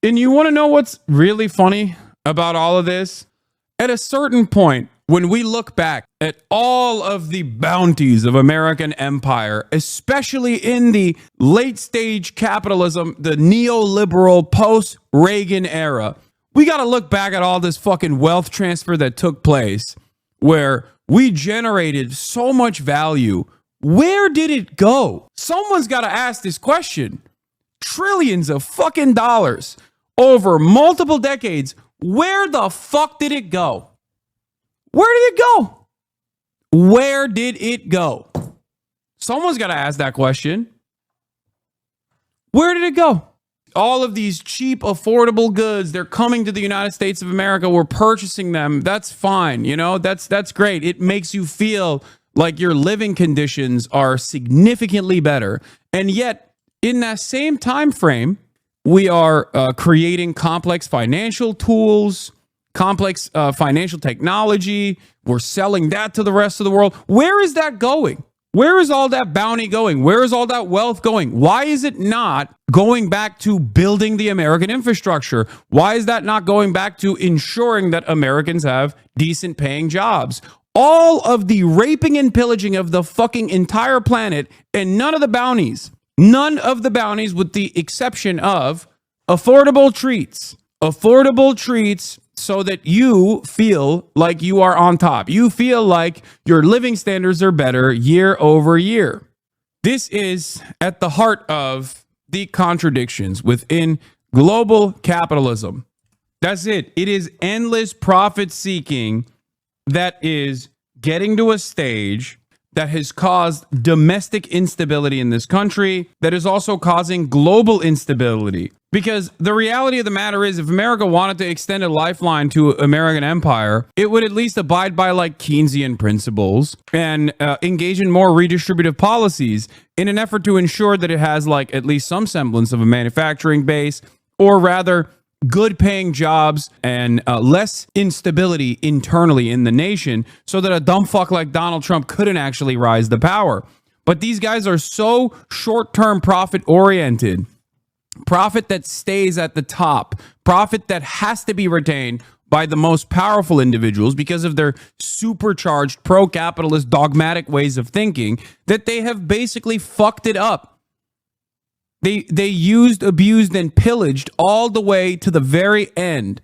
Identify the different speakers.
Speaker 1: And you want to know what's really funny about all of this? At a certain point, when we look back at all of the bounties of American empire, especially in the late stage capitalism, the neoliberal post Reagan era, we got to look back at all this fucking wealth transfer that took place where we generated so much value. Where did it go? Someone's got to ask this question. Trillions of fucking dollars over multiple decades. Where the fuck did it go? Where did it go? Where did it go? Someone's got to ask that question. Where did it go? All of these cheap, affordable goods, they're coming to the United States of America. We're purchasing them. That's fine. You know, that's great. It makes you feel like your living conditions are significantly better. And yet, in that same time frame, we are creating complex financial tools, complex financial technology. We're selling that to the rest of the world. Where is that going? Where is all that bounty going? Where is all that wealth going? Why is it not going back to building the American infrastructure? Why is that not going back to ensuring that Americans have decent paying jobs? All of the raping and pillaging of the fucking entire planet, and none of the bounties with the exception of affordable treats so that you feel like you are on top. You feel like your living standards are better year over year. This is at the heart of the contradictions within global capitalism. That's it. It is endless profit seeking that is getting to a stage that has caused domestic instability in this country, that is also causing global instability. Because the reality of the matter is, if America wanted to extend a lifeline to American empire, it would at least abide by like Keynesian principles and engage in more redistributive policies in an effort to ensure that it has like at least some semblance of a manufacturing base, or rather good paying jobs and less instability internally in the nation, so that a dumb fuck like Donald Trump couldn't actually rise to power. But these guys are so short-term profit oriented, profit that stays at the top, profit that has to be retained by the most powerful individuals because of their supercharged pro-capitalist dogmatic ways of thinking, that they have basically fucked it up. They used, abused, and pillaged all the way to the very end.